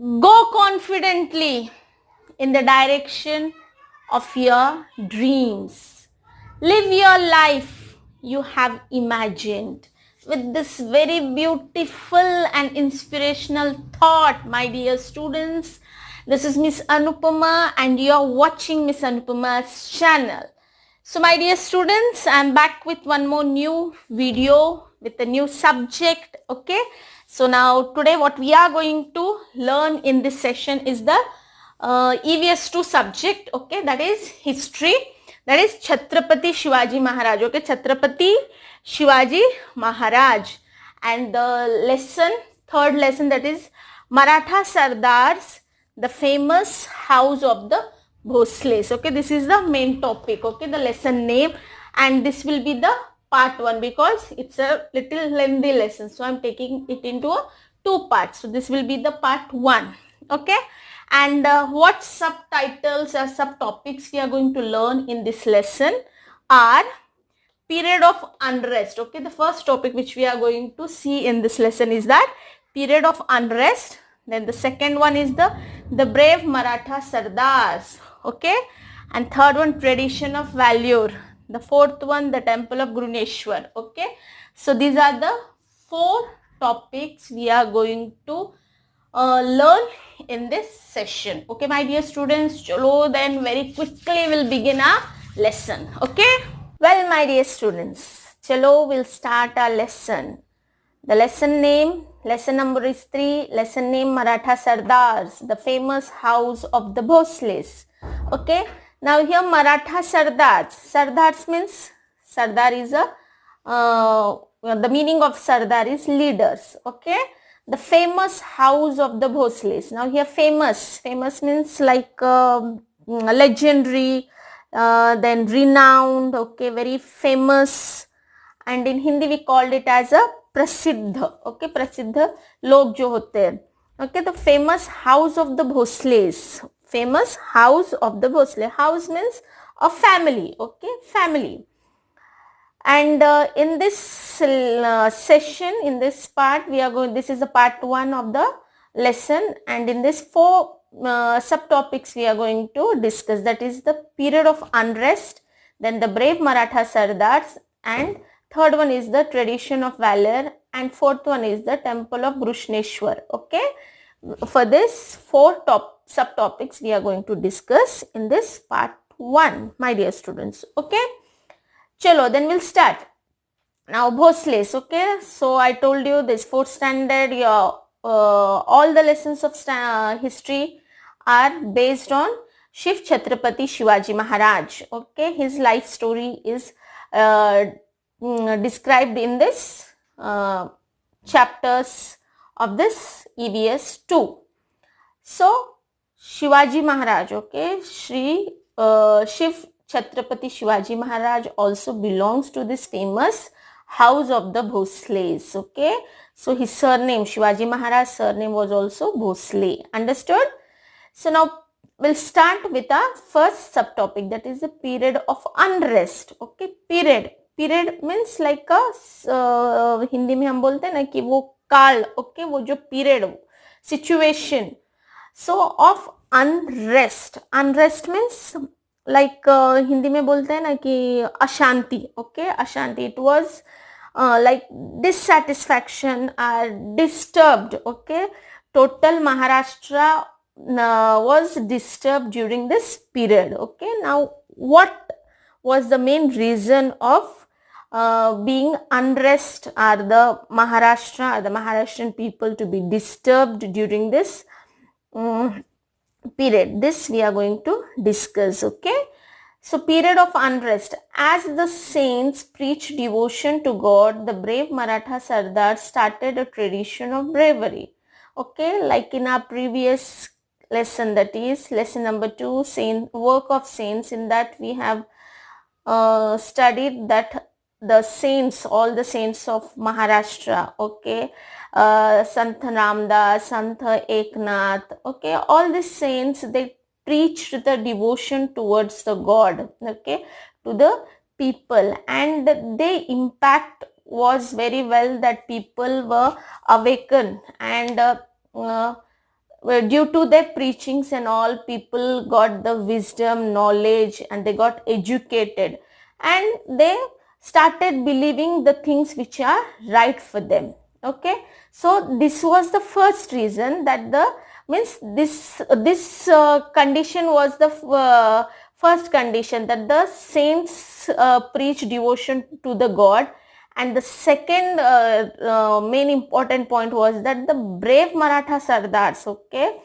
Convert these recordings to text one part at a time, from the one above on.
Go confidently in the direction of your dreams. Live your life you have imagined. With this very beautiful and inspirational thought, my dear students, this is Miss Anupama and you are watching Miss Anupama's channel. So my dear students, I am back with one more new video with a new subject. Okay. So now today what we are going to learn in this session is the EVS 2 subject. Okay. That is history. That is Chhatrapati Shivaji Maharaj. Okay. Chhatrapati Shivaji Maharaj. And the lesson, third lesson, that is Maratha Sardars, the famous house of the Bhosles. Okay, this is the main topic. Okay, the lesson name, and this will be the part 1 because it's a little lengthy lesson. So I'm taking it into 2 parts. So this will be the part 1. Okay, and what subtitles or subtopics we are going to learn in this lesson are period of unrest. Okay, the first topic which we are going to see in this lesson is that period of unrest. Then the second one is the brave Maratha Sardars. Okay, and third one, tradition of valor. The fourth one, the temple of Gruneshwar. Okay, so these are the 4 topics we are going to learn in this session. Okay, my dear students, chalo then very quickly we'll begin our lesson. Okay. Well, my dear students, chalo, we'll start our lesson. The lesson number is 3. Lesson name, Maratha Sardars, the famous house of the Bhosles. Okay. Now here Maratha Sardars. Sardars means, Sardar is the meaning of Sardar is leaders. Okay. The famous house of the Bhosles. Now here famous means like legendary, then renowned, okay, very famous, and in Hindi we called it as a prasiddha. Okay, prasiddha log jo hote hain. Okay, the famous house of the Bhosles. Famous house of the Bhosle. House means a family. Okay, family. And in this session, in this part, we are going, this is the part 1 of the lesson, and in this 4 subtopics we are going to discuss. That is the period of unrest, then the brave Maratha Sardars, and third one is the tradition of valor, and fourth one is the temple of Gruneshwar. Okay, for this 4 subtopics we are going to discuss in this part 1, my dear students. Okay. Chalo, then we'll start. Now, Bhosles, okay. So, I told you this 4th standard, all the lessons of history are based on Shiv Chhatrapati Shivaji Maharaj. Okay, his life story is described in this chapters of this EVS 2. So, Shivaji Maharaj, okay, Shiv Chhatrapati Shivaji Maharaj also belongs to this famous house of the Bhosles. Okay, so his surname, Shivaji Maharaj's surname was also Bhosle. Understood? So now we'll start with our first subtopic, that is the period of unrest. Okay, period means like a Hindi में हम बोलते हैं ना कि वो काल, okay, वो जो period, situation. So of unrest means like Hindi में बोलते हैं ना कि अशांति. Okay, अशांति. It was like dissatisfaction or disturbed. Okay, total Maharashtra was disturbed during this period. Okay, now what was the main reason of being unrest or the Maharashtra or the Maharashtrian people to be disturbed during this period? This we are going to discuss. Okay, so period of unrest. As the saints preached devotion to God, the brave Maratha Sardar started a tradition of bravery. Okay, like in our previous lesson, that is lesson number 2, work of saints. In that we have studied that the saints, all the saints of Maharashtra, okay, Sant Ramdas, Sant Eknath, okay, all the saints, they preached the devotion towards the God, okay, to the people, and their impact was very well that people were awakened and due to their preachings and all, people got the wisdom, knowledge, and they got educated, and they started believing the things which are right for them. Okay, so this was the first reason, that the means this condition was the first condition, that the saints preach devotion to the God. And the second main important point was that the brave Maratha Sardars, okay,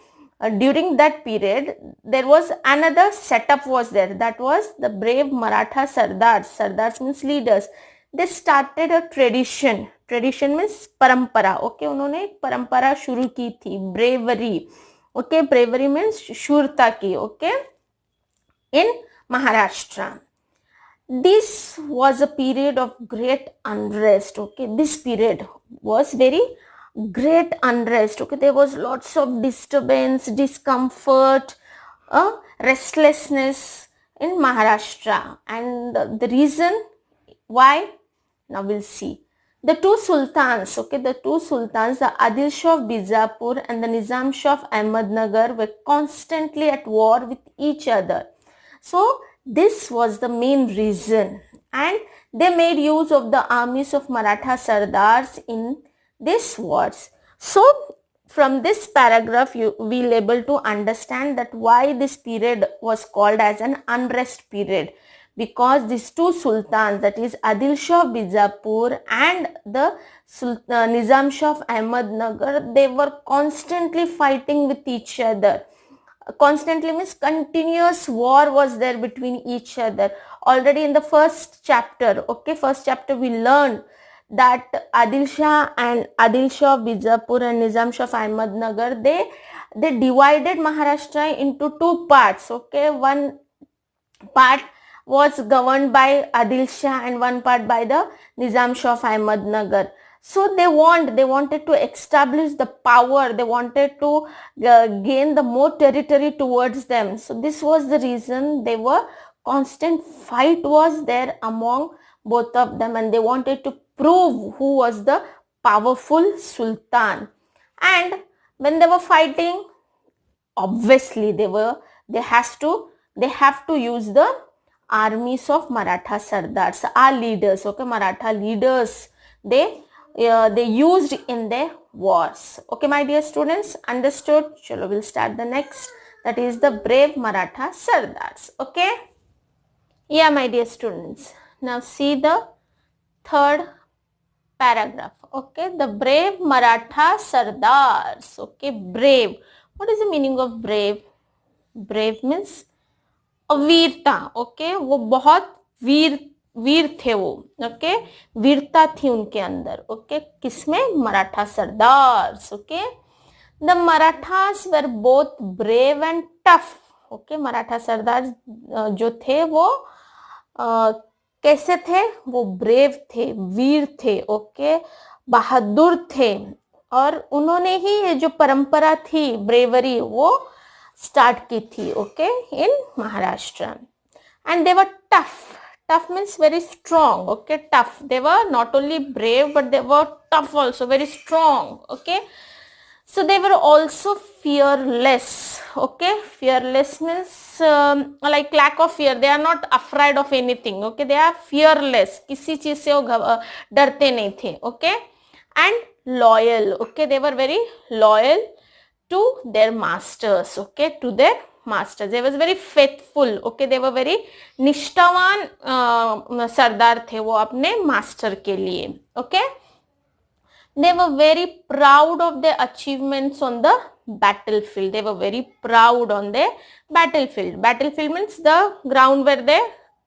during that period there was another setup was there, that was the brave Maratha Sardars. Sardars means leaders. They started a tradition. Tradition means parampara. Okay, उन्होंने एक परंपरा शुरू की थी, bravery. Okay, bravery means शूरता की. Okay, in Maharashtra. This was a period of great unrest. Okay, this period was very great unrest. Okay, there was lots of disturbance, discomfort, restlessness in Maharashtra, and the reason why, now we'll see. The two sultans, okay, the Adil Shah of Bijapur and the Nizam Shah of Ahmednagar were constantly at war with each other. So this was the main reason, and they made use of the armies of Maratha Sardars in these wars. So from this paragraph we'll able to understand that why this period was called as an unrest period, because these two sultans, that is Adil Shah of Bijapur and the Nizam Shah of Ahmednagar, they were constantly fighting with each other. Constantly means continuous war was there between each other. Already in the first chapter, okay, we learned that Adil Shah of Bijapur and Nizam Shah of Ahmednagar, they divided Maharashtra into two parts. Okay, one part was governed by Adil Shah and one part by the Nizam Shah of Ahmednagar. So they wanted to establish the power, they wanted to gain the more territory towards them. So this was the reason they were constant fight was there among both of them, and they wanted to prove who was the powerful sultan. And when they were fighting, obviously they have to use the armies of Maratha Sardars, our leaders, okay, Maratha leaders, they used in their wars. Okay, my dear students, understood? Chalo, we'll start the next, that is the brave Maratha Sardars. Okay, yeah, my dear students, now see the third paragraph. Okay, the brave Maratha Sardars. Okay, brave, what is the meaning of brave? Brave means वीरता. Okay, वो बहुत वीर थे वो. Okay, वीरता थी उनके अंदर. Okay, किसमें? Maratha sardars. Okay, the Marathas were both brave and tough. Okay, Maratha sardar जो थे वो कैसे थे? वो ब्रेव थे, वीर थे. ओके, बहादुर थे, और उन्होंने ही ये जो परंपरा थी ब्रेवरी वो स्टार्ट की थी. Okay, in Maharashtra. And they were tough means very strong. Okay, tough. They were not only brave, but they were tough also, very strong. Okay, so they were also fearless. Okay, fearless means like lack of fear. They are not afraid of anything. Okay, they are fearless. किसी चीज से वो डरते नहीं थे. Okay, and loyal. Okay, they were very loyal to their masters. Okay, to their masters. They was very faithful. Okay, they were very निष्ठावान सरदार थे वो अपने मास्टर के लिए. Okay, they were very proud of their achievements on the battlefield. They were very proud on their battlefield. Battlefield means the ground where they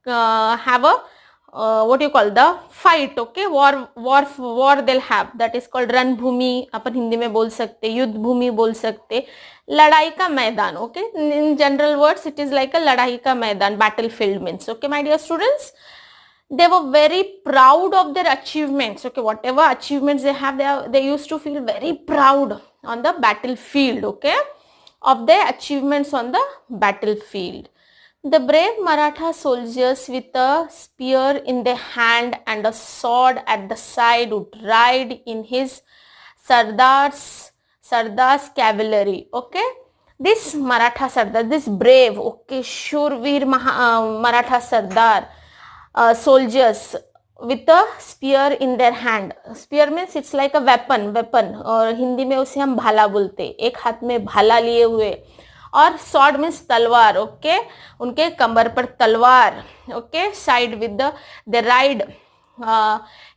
have a what you call the fight. Okay, war they'll have, that is called रणभूमि. अपन हिंदी में बोल सकते, युद्ध भूमि बोल सकते, लड़ाई का मैदान. Okay, in general words it is like a लड़ाई का मैदान, battlefield means. Okay, my dear students, they were very proud of their achievements. Okay, whatever achievements they have, they used to feel very proud on the battlefield. Okay, of their achievements on the battlefield. The brave Maratha soldiers with a spear in their hand and a sword at the side would ride in his Sardar's Sardar's cavalry. Okay, this Maratha Sardar, this brave, okay, Shurveer Maratha Sardar soldiers with a spear in their hand. Spear means it's like a weapon, और हिंदी में उसे हम भाला बोलते, एक हाथ में भाला लिए हुए, और sword means तलवार. ओके, उनके कमर पर तलवार. Okay, side with the they ride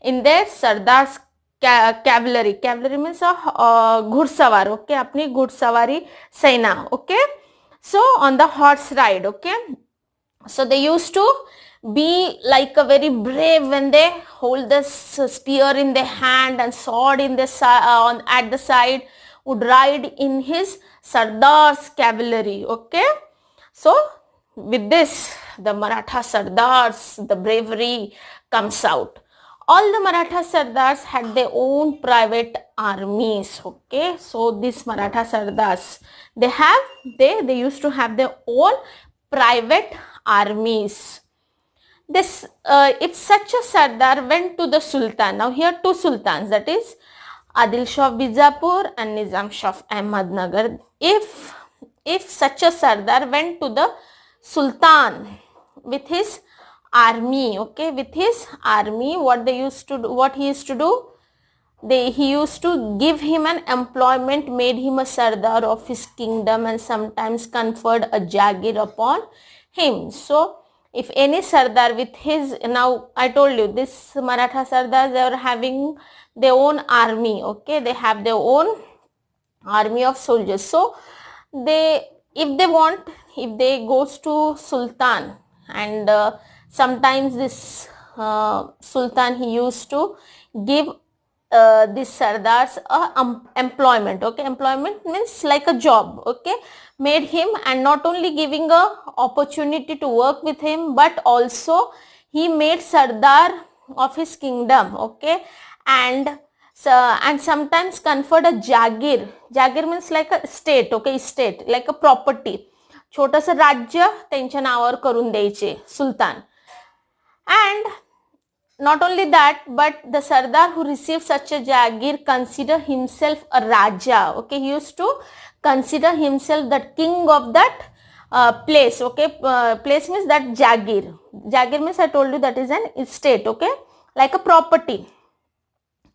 in their Sardar's cavalry. Cavalry means घुड़सवार. ओके, अपनी घुड़सवारी सेना. Okay, so on the horse ride. Okay, so they used to be like a very brave when they hold the spear in their hand and sword in the at the side, would ride in his Sardar's cavalry. Okay, so with this the Maratha Sardars, the bravery comes out. All the Maratha Sardars had their own private armies. Okay, so these Maratha Sardars, they used to have their own private armies. This if such a Sardar went to the Sultan, now here two Sultans, that is Adil Shah of Bijapur and Nizam Shah of Ahmednagar. If such a Sardar went to the Sultan with his army, okay, with his army, what he used to do, he used to give him an employment, made him a Sardar of his kingdom, and sometimes conferred a Jagir upon him. So if any Sardar with his, now I told you this Maratha Sardars, they were having their own army. Okay, they have their own army of soldiers. So if they goes to Sultan, and sometimes this Sultan, he used to give these Sardars employment. Okay, employment means like a job. Okay, made him, and not only giving a opportunity to work with him, but also he made Sardar of his kingdom. Okay, and sometimes conferred a Jagir. Jagir means like a state. Okay, state, like a property. छोटस राज्य त्यांच्या नावावर करून द्यायचे Sultan. And not only that, but the Sardar who received such a Jagir consider himself a Raja. Okay, he used to consider himself the king of that place. Okay, place means that Jagir. Jagir means, I told you, that is an estate. Okay, like a property.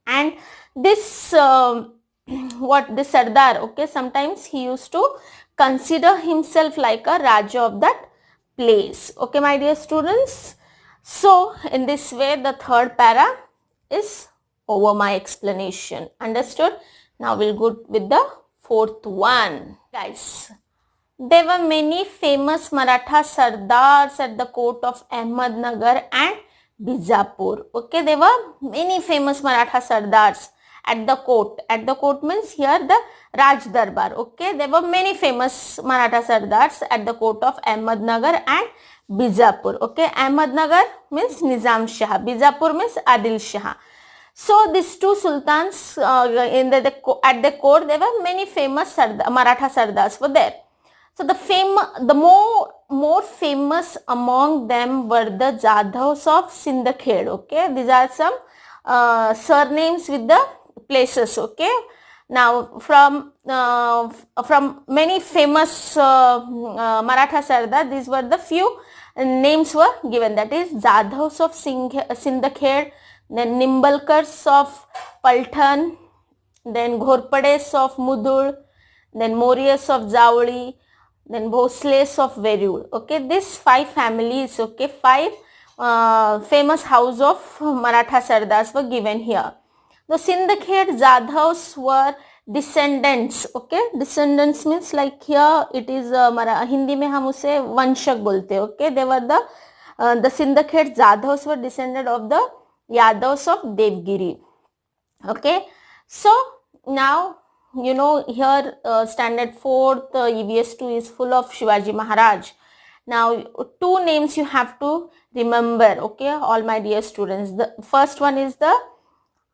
And this this Sardar, okay, sometimes he used to consider himself like a Raja of that place. Okay, my dear students. So in this way, the third para is over my explanation. Understood? Now we'll go with the fourth one. Guys, there were many famous Maratha Sardars at the court of Ahmednagar and Bijapur. Okay, there were many famous Maratha Sardars at the court. At the court means here the Raj Darbar. Okay, there were many famous Maratha Sardars at the court of Ahmednagar and Bijapur. Okay, Ahmednagar means Nizam Shah, Bijapur means Adil Shah. So these two sultans at the court, there were many famous Maratha Sardars were there. So the more famous among them were the Jadhavs of Sindhkhed. Okay, these are some surnames with the places. Okay, now from many famous Maratha Sardar, these were the few names were given, that is Jadhavs of Sindhkhed, then Nimbalkars of Paltan, then Ghorpades of Mudul, then Mauryas of Zawli, then Bhosles of Verud. Okay, these five families, okay, five famous house of Maratha Sardars were given here. The Sindhkhed Jadhavs were descendants. Okay, descendants means like here it is Hindi में हम उसे वंशक बोलते हैं. Okay, they were the Sindhkhed Jadhavs were descended of the Yadavs of Devgiri. Okay, so now you know here standard 4th EVS 2 is full of Shivaji Maharaj. Now two names you have to remember. Okay, all my dear students. The first one is the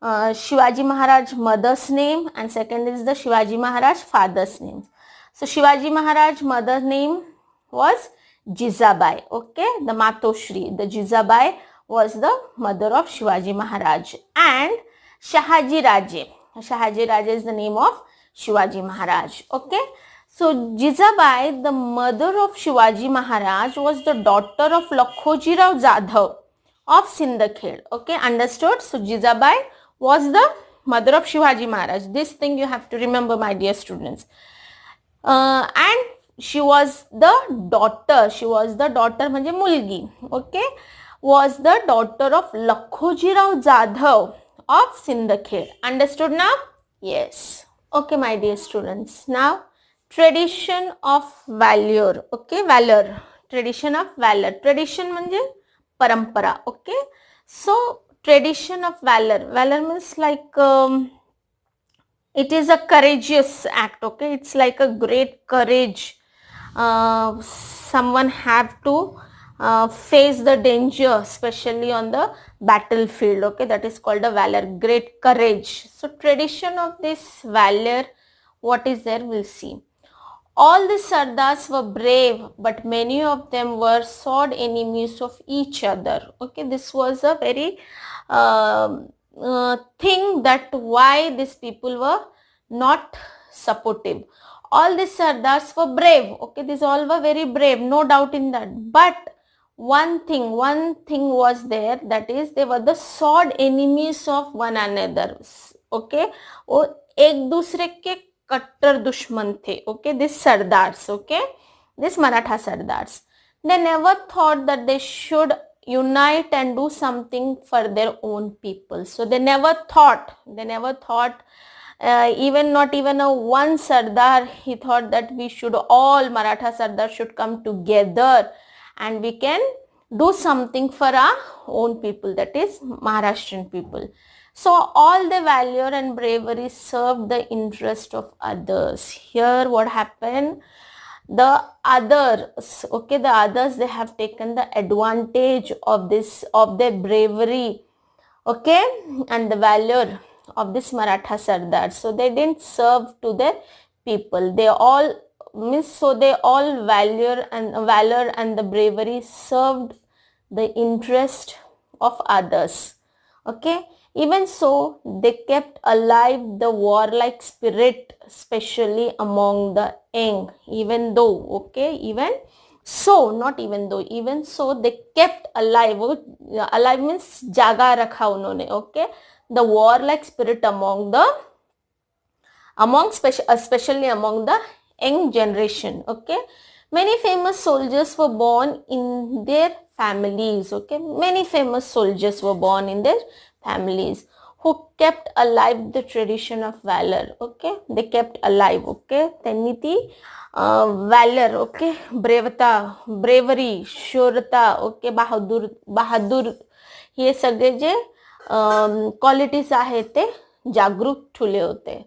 Shivaji Maharaj mother's name, and second is the Shivaji Maharaj father's name. So Shivaji Maharaj mother's name was Jizabai. Okay, the Matoshri, the Jizabai was the mother of Shivaji Maharaj. And Shahaji Raje. Shahaji Raje is the name of Shivaji Maharaj. Okay. So Jizabai, the mother of Shivaji Maharaj, was the daughter of Lakhoji Rao Jadhav of Sindhkhed. Okay, understood? So Jizabai was the mother of Shivaji Maharaj. This thing you have to remember, my dear students. And she was the daughter म्हणजे मुलगी. Okay, was the daughter of Lakhoji Rao Jadhav of Sindhkhed. Understood now? Yes. Okay, my dear students. Now, tradition of valor. Okay, valor. Tradition of valor. Tradition म्हणजे परंपरा. Okay. So, tradition of valor. Valor means like it is a courageous act. Okay, it's like a great courage. Someone have to face the danger, especially on the battlefield. Okay, that is called a valor, great courage. So tradition of this valor, what is there, we'll see. All the Sardars were brave, but many of them were sword enemies of each other. Okay, this was a very thing that why these people were not supportive. All the Sardars were brave. Okay, these all were very brave, no doubt in that. But one thing was there, that is they were the sword enemies of one another. Okay, वो एक दूसरे के कट्टर दुश्मन थे. Okay, these Sardars. Okay, these Maratha Sardars. They never thought that they should unite and do something for their own people. So they never thought, even not even a one Sardar, he thought that we should all, Maratha Sardar should come together and we can do something for our own people, that is Maharashtrian people. So all the valor and bravery served the interest of others. Here what happened? The others, okay, the others, they have taken the advantage of this, of their bravery, okay, and the valor of this Maratha Sardar. So they didn't serve to their people. They all valor and the bravery served the interest of others. Okay. Even so, they kept alive the warlike spirit, especially among the young. Even so, they kept alive. Alive means jaga rakha unhone. Okay, the warlike spirit especially among the young generation. Okay, many famous soldiers were born in their families. Okay, many famous soldiers were born in their families who kept alive the tradition of valor. Okay, they kept alive. Okay, त्यांनी ती valor, okay, bravery, शूरता, okay, बहादूर हे सगळे जे qualities आहेत ते जागरूक ठेवले होते.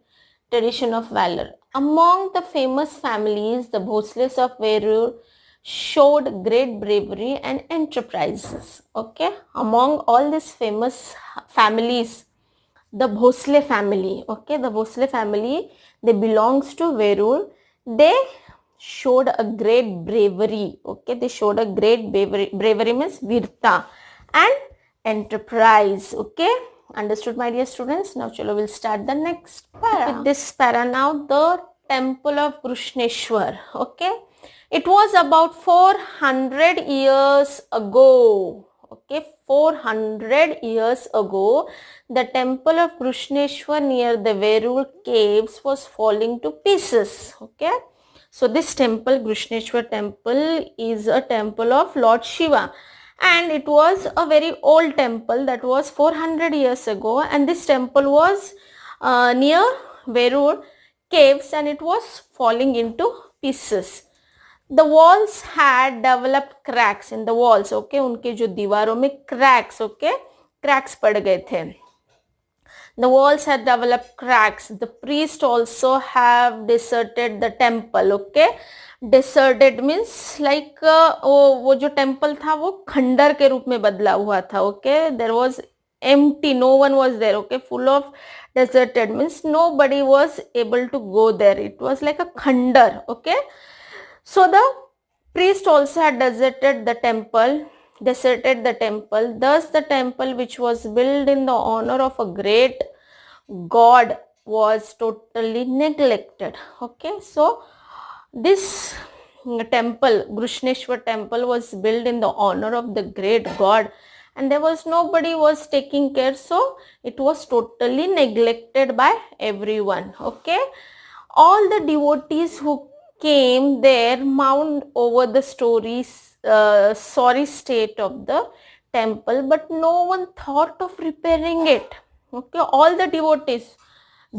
Tradition of valor. Among the famous families, the Bhosles of Verur showed great bravery and enterprises. Okay, among all these famous families, the Bhosle family, okay, the Bhosle family, they belongs to Verur. They showed a great bravery. Okay, they showed a great bravery means virta and enterprise. Okay, understood, my dear students? Now chalo, we'll start the next para. With this para now, the temple of Krishneshwar. Okay, it was about 400 years ago. Okay, 400 years ago, the temple of Krishneshwar near the Verur caves was falling to pieces. Okay, so this temple, Krishneshwar temple, is a temple of Lord Shiva, and it was a very old temple that was 400 years ago, and this temple was near Verur caves and it was falling into pieces. The walls had developed cracks in the walls. Okay, उनके जो दीवारों में cracks, okay, cracks पड़ गए थे. The walls had developed cracks. The priest also have deserted the temple. Okay, deserted means like वो जो temple था वो खंडर के रूप में बदला हुआ था. Okay, there was empty, no one was there. Okay, full of deserted means nobody was able to go there. It was like a khandar. Okay, so the priest also had deserted the temple. Thus the temple which was built in the honor of a great god was totally neglected. Okay, so this temple, Grushneshwar temple, was built in the honor of the great god, and there was nobody was taking care, so it was totally neglected by everyone. Okay, all the devotees who came there mourned over the sorry state of the temple, but no one thought of repairing it. Okay, all the devotees,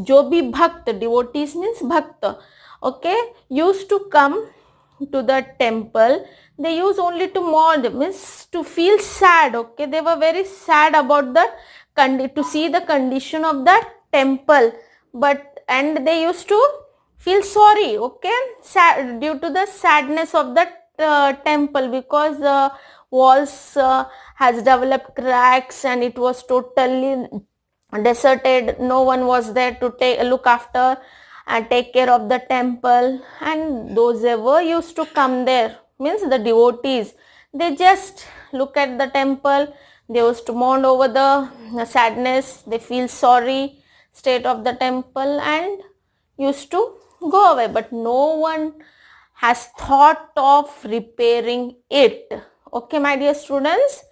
जो भी भक्त, devotees means bhakta, okay, used to come to the temple. They used only to mourn, means to feel sad. Okay, they were very sad about the to see the condition of the temple, and they used to feel sorry. Okay, sad due to the sadness of the temple, because the walls has developed cracks and it was totally deserted. No one was there to look after and take care of the temple, and those ever used to come there, means the devotees, they just look at the temple, they used to mourn over the sadness, they feel sorry state of the temple and used to go away, but no one has thought of repairing it. Okay, my dear students,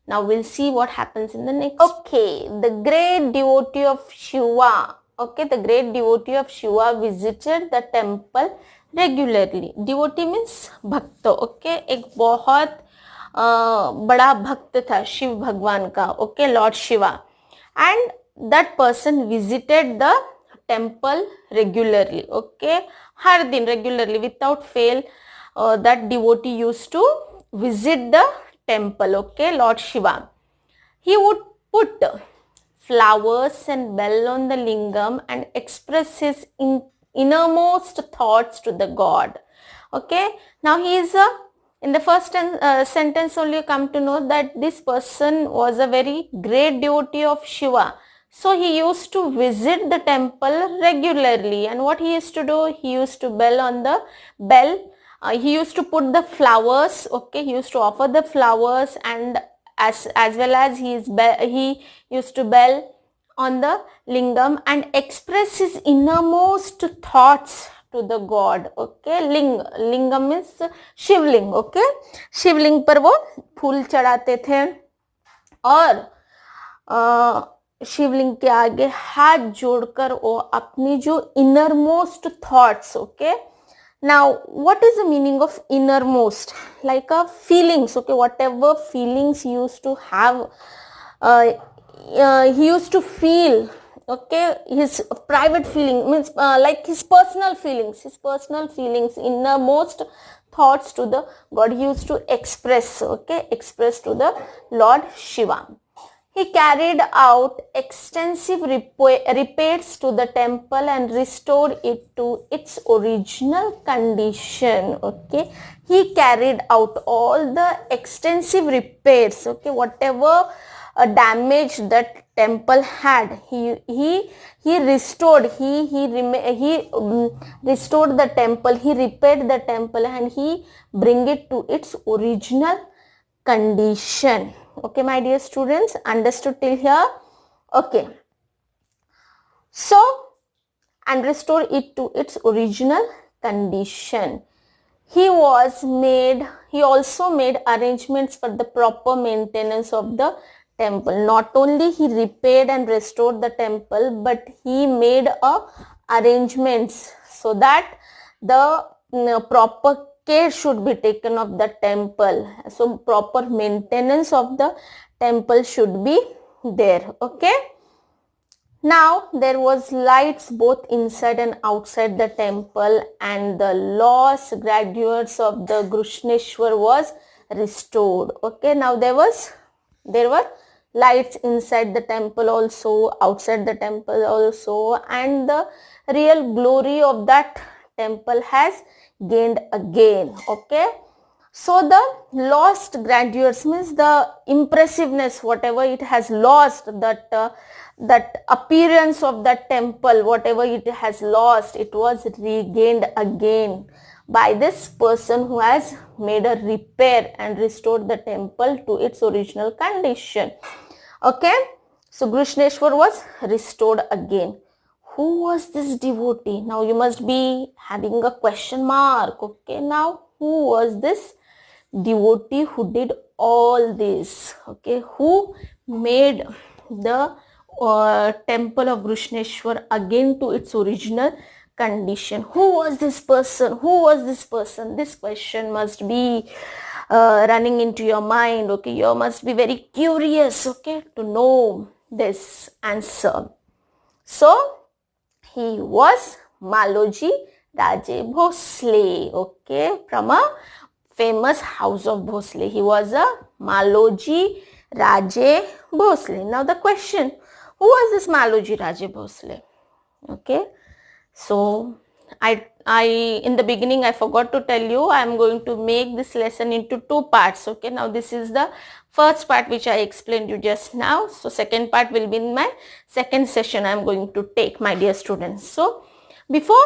now we'll see what happens in the next. Okay, the great devotee of Shiva. Okay, the great devotee of Shiva visited the temple regularly. Devotee means भक्त. Okay, एक बहुत बड़ा भक्त था शिव भगवान का. Okay, Lord Shiva, and that person visited the temple regularly. Okay, हर दिन regularly without fail, that devotee used to visit the temple. Okay, Lord Shiva. He would put flowers and bell on the lingam and express his innermost thoughts to the god. Okay, now he is in the first sentence only you come to know that this person was a very great devotee of Shiva. So he used to visit the temple regularly, and what he used to do, he used to bell on the bell. He used to put the flowers. Okay, he used to offer the flowers, and as well as he used to bell on the lingam and express his innermost thoughts to the god. Okay, lingam means Shivling. Okay, शिवलिंग पर वो फूल चढ़ाते थे और शिवलिंग के आगे हाथ जोड़कर वो अपनी जो innermost thoughts. Okay, now what is the meaning of innermost? Like a feelings. Okay, whatever feelings he used to have, he used to feel. Okay, his private feeling means like his personal feelings, innermost thoughts to the god he used to express. Okay, express to the Lord Shiva. He carried out extensive repairs to the temple and restored it to its original condition. Okay, he carried out all the extensive repairs. Okay, whatever damage that temple had, he restored. He restored the temple. He repaired the temple and he bring it to its original condition. Okay, my dear students, understood till here? Okay. So, and restore it to its original condition. He also made arrangements for the proper maintenance of the temple. Not only he repaired and restored the temple, but he made arrangements so that the proper care should be taken of the temple. So proper maintenance of the temple should be there. Okay, now there was lights both inside and outside the temple, and the lost graduates of the Grushneshwar was restored. Okay, now there were lights inside the temple also, outside the temple also, and the real glory of that temple has gained again. Okay, so the lost graduates means the impressiveness, whatever it has lost, that appearance of that temple, whatever it has lost, it was regained again by this person who has made a repair and restored the temple to its original condition. Okay, so Grushneshwar was restored again. Who was this devotee? Now you must be having a question mark. Okay, now who was this devotee who did all this? Okay, who made the temple of Grushneshwar again to its original condition? Who was this person? Who was this person? This question must be running into your mind. Okay, you must be very curious, okay, to know this answer. So he was Maloji Raje Bhosle, okay, from a famous house of Bhosle. He was a Maloji Raje Bhosle. Now the question, who was this Maloji Raje Bhosle? Okay, so I in the beginning I forgot to tell you, I am going to make this lesson into two parts. Okay, now this is the first part which I explained you just now. So second part will be in my second session I am going to take, my dear students. So before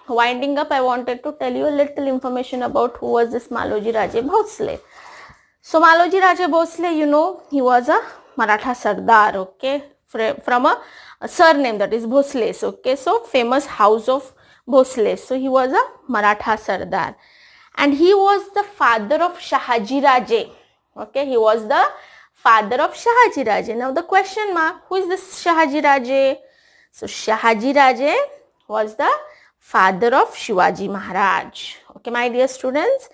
winding up, I wanted to tell you a little information about who was this Maloji Raje Bhosle. So Maloji Raje Bhosle, you know, he was a Maratha Sardar, okay, from a surname, that is Bhosles, okay, so famous house of Bhosles. So he was a Maratha Sardar, and he was the father of Shahaji Raje. Okay, he was the father of Shahaji Raje. Now the question mark, who is this Shahaji Raje? So Shahaji Raje was the father of Shivaji Maharaj. Okay, my dear students,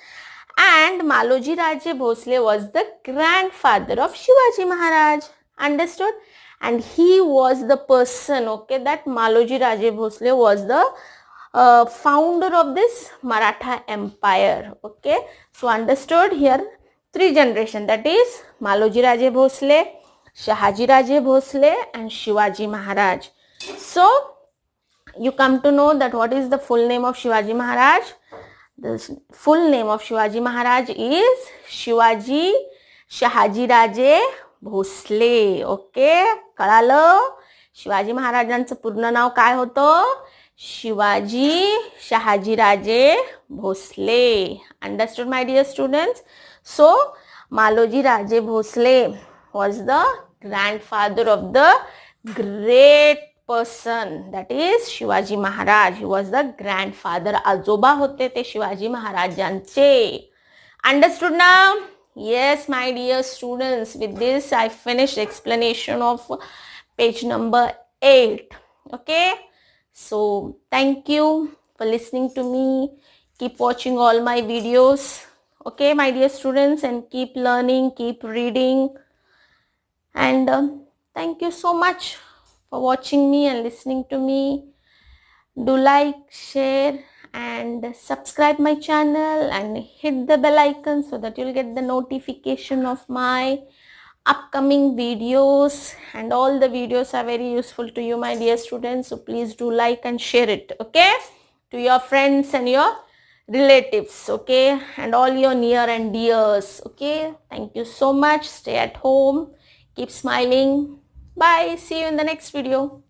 and Maloji Raje Bhosle was the grandfather of Shivaji Maharaj. Understood? And he was the person, okay, that Maloji Raje Bhosle was the founder of this Maratha Empire. Okay, so understood here, three generations, that is Maloji Raje Bhosle, Shahaji Raje Bhosle, and Shivaji Maharaj. So you come to know that what is the full name of Shivaji Maharaj. The full name of Shivaji Maharaj is Shivaji Shahaji Raje Bhosle. Okay, कळालं? शिवाजी महाराजांचं पूर्ण नाव काय होतं? Shivaji Shahaji Raje Bhosale. Understood, my dear students? So Maloji Raje Bhosle was the grandfather of the great person, that is Shivaji Maharaj. He was the grandfather. आजोबा होते ते शिवाजी महाराजांचे. Understood now? Yes, my dear students, with this I finished explanation of page number 8. Okay, so thank you for listening to me. Keep watching all my videos. Okay, my dear students, and keep learning, keep reading, and thank you so much for watching me and listening to me. Do like, share, and subscribe my channel and hit the bell icon so that you'll get the notification of my upcoming videos, and all the videos are very useful to you, my dear students, so please do like and share it, okay, to your friends and your relatives, okay, and all your near and dears. Okay, thank you so much. Stay at home, keep smiling. Bye, see you in the next video.